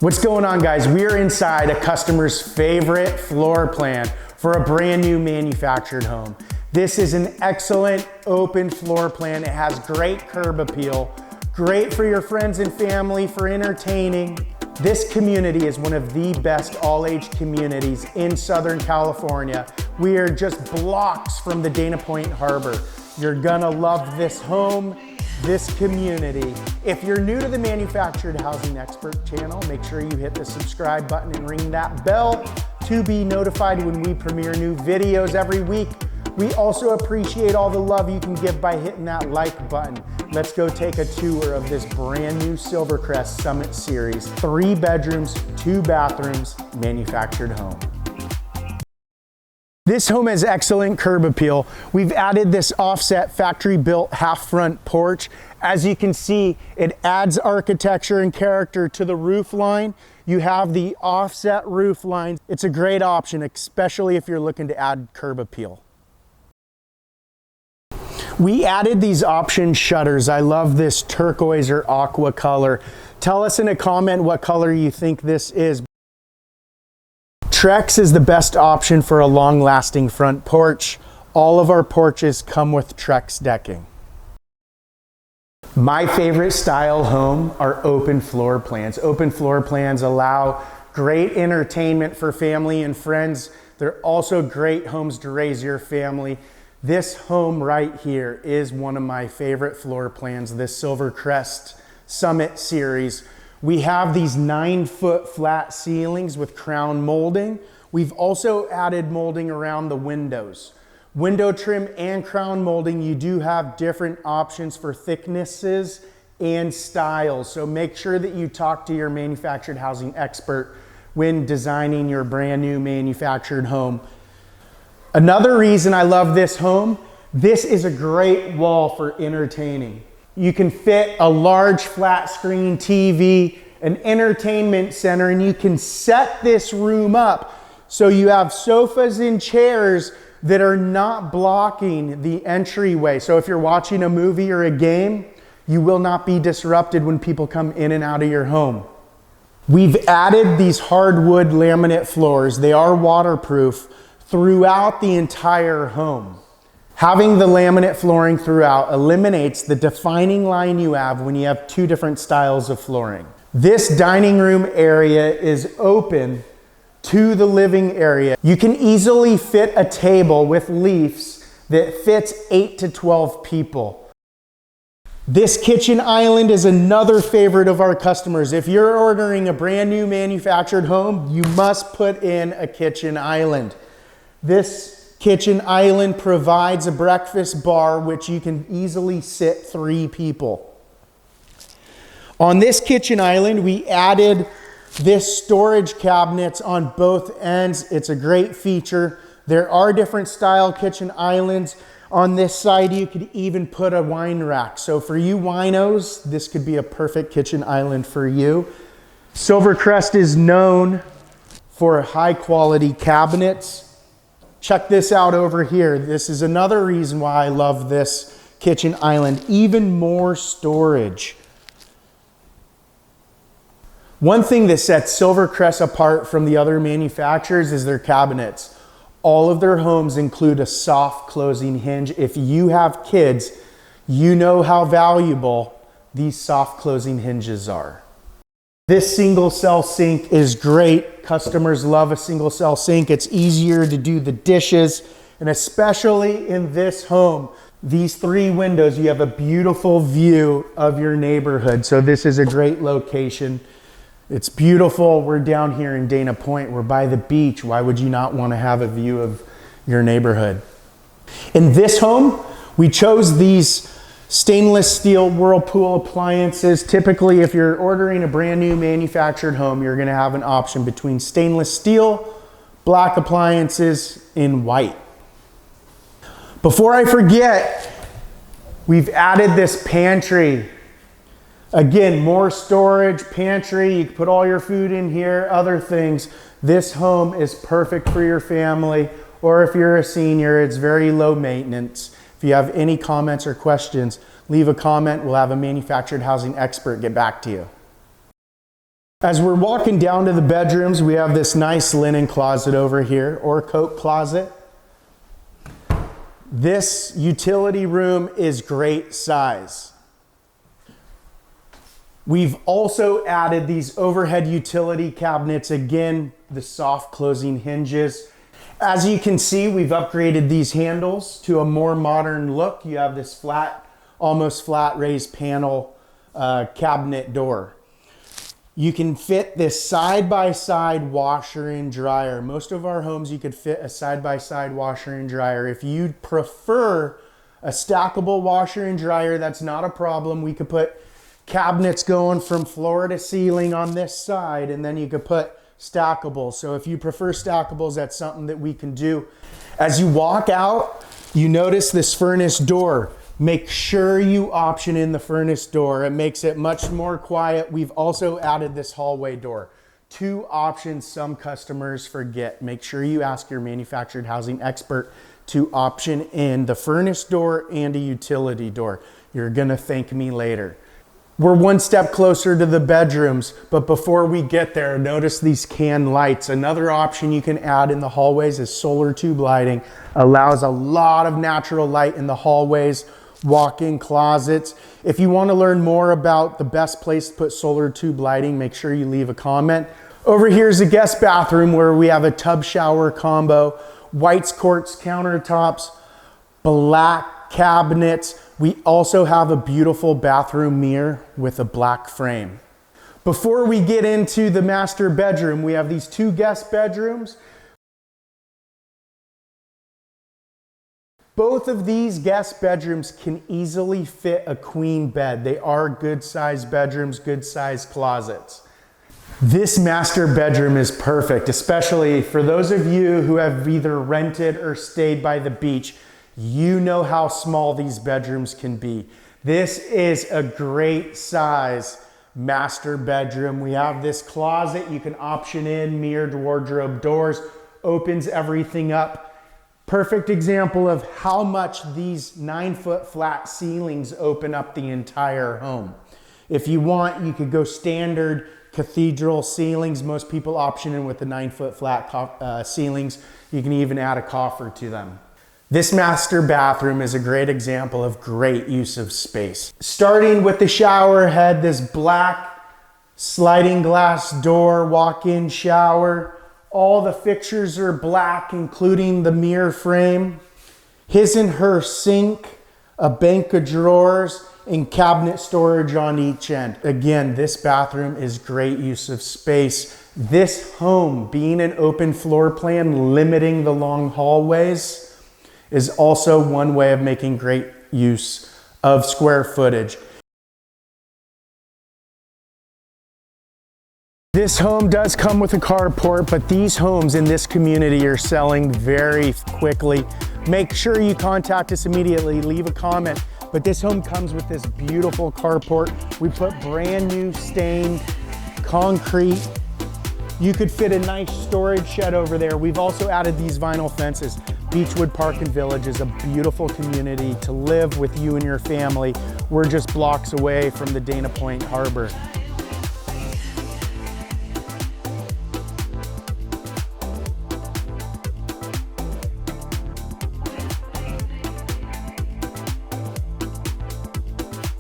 What's going on, guys? We are inside a customer's favorite floor plan for a brand new manufactured home. This is an excellent open floor plan. It has great curb appeal, great for your friends and family for entertaining. This community is one of the best all-age communities in Southern California. We are just blocks from the Dana Point Harbor. You're gonna love this home, this community. If you're new to the Manufactured Housing Expert channel, make sure you hit the subscribe button and ring that bell to be notified when we premiere new videos every week. We also appreciate all the love you can give by hitting that like button. Let's go take a tour of this brand new Silvercrest Summit Series. 3 bedrooms, 2 bathrooms, manufactured home. This home has excellent curb appeal. We've added this offset factory-built half-front porch. As you can see, it adds architecture and character to the roof line. You have the offset roof line. It's a great option, especially if you're looking to add curb appeal. We added these option shutters. I love this turquoise or aqua color. Tell us in a comment what color you think this is. Trex is the best option for a long-lasting front porch. All of our porches come with Trex decking. My favorite style home are open floor plans. Open floor plans allow great entertainment for family and friends. They're also great homes to raise your family. This home right here is one of my favorite floor plans, this Silvercrest Summit Series. We have these 9-foot flat ceilings with crown molding. We've also added molding around the windows. Window trim and crown molding, you do have different options for thicknesses and styles. So make sure that you talk to your manufactured housing expert when designing your brand new manufactured home. Another reason I love this home, this is a great wall for entertaining. You can fit a large flat screen TV, an entertainment center, and you can set this room up so you have sofas and chairs that are not blocking the entryway. So if you're watching a movie or a game, you will not be disrupted when people come in and out of your home. We've added these hardwood laminate floors. They are waterproof throughout the entire home. Having the laminate flooring throughout eliminates the defining line you have when you have 2 different styles of flooring. This dining room area is open to the living area. You can easily fit a table with leaves that fits 8 to 12 people. This kitchen island is another favorite of our customers. If you're ordering a brand new manufactured home, you must put in a kitchen island. This kitchen island provides a breakfast bar which you can easily sit 3 people. On this kitchen island, we added this storage cabinets on both ends. It's a great feature. There are different style kitchen islands. On this side, you could even put a wine rack. So for you winos, this could be a perfect kitchen island for you. Silvercrest is known for high quality cabinets. Check this out over here. This is another reason why I love this kitchen island. Even more storage. One thing that sets Silvercrest apart from the other manufacturers is their cabinets. All of their homes include a soft closing hinge. If you have kids, you know how valuable these soft closing hinges are. This single cell sink is great. Customers love a single cell sink. It's easier to do the dishes, and especially in this home, these 3 windows, you have a beautiful view of your neighborhood. So this is a great location. It's beautiful. We're down here in Dana Point. We're by the beach. Why would you not want to have a view of your neighborhood? In this home, we chose these stainless steel Whirlpool appliances. Typically, if you're ordering a brand new manufactured home, you're going to have an option between stainless steel, black appliances, and white. Before I forget, we've added this pantry. Again, more storage, pantry. You can put all your food in here, other things. This home is perfect for your family, or if you're a senior, it's very low maintenance. If you have any comments or questions, leave a comment. We'll have a manufactured housing expert get back to you. As we're walking down to the bedrooms, we have this nice linen closet over here, or coat closet. This utility room is great size. We've also added these overhead utility cabinets, again, the soft closing hinges. As you can see, we've upgraded these handles to a more modern look. You have this flat, almost flat raised panel cabinet door. You can fit this side-by-side washer and dryer. Most of our homes, you could fit a side-by-side washer and dryer. If you prefer a stackable washer and dryer, that's not a problem. We could put cabinets going from floor to ceiling on this side, and then you could put stackables. So if you prefer stackables, that's something that we can do. As you walk out, you notice this furnace door. Make sure you option in the furnace door. It makes it much more quiet. We've also added this hallway door. Two options some customers forget. Make sure you ask your manufactured housing expert to option in the furnace door and a utility door. You're gonna thank me later. We're one step closer to the bedrooms, but before we get there, notice these can lights. Another option you can add in the hallways is solar tube lighting. Allows a lot of natural light in the hallways, walk-in closets. If you want to learn more about the best place to put solar tube lighting, make sure you leave a comment. Over here is a guest bathroom where we have a tub shower combo, white quartz countertops, black cabinets. We also have a beautiful bathroom mirror with a black frame. Before we get into the master bedroom, we have these two guest bedrooms. Both of these guest bedrooms can easily fit a queen bed. They are good sized bedrooms, good sized closets. This master bedroom is perfect, especially for those of you who have either rented or stayed by the beach. You know how small these bedrooms can be. This is a great size master bedroom. We have this closet you can option in, mirrored wardrobe doors, opens everything up. Perfect example of how much these 9-foot flat ceilings open up the entire home. If you want, you could go standard cathedral ceilings. Most people option in with the 9-foot flat ceilings. You can even add a coffer to them. This master bathroom is a great example of great use of space. Starting with the shower head, this black sliding glass door, walk-in shower. All the fixtures are black, including the mirror frame. His and her sink, a bank of drawers, and cabinet storage on each end. Again, this bathroom is great use of space. This home, being an open floor plan, limiting the long hallways, is also one way of making great use of square footage. This home does come with a carport, but these homes in this community are selling very quickly. Make sure you contact us immediately, leave a comment. But this home comes with this beautiful carport. We put brand new stained concrete. You could fit a nice storage shed over there. We've also added these vinyl fences. Beachwood Park and Village is a beautiful community to live with you and your family. We're just blocks away from the Dana Point Harbor.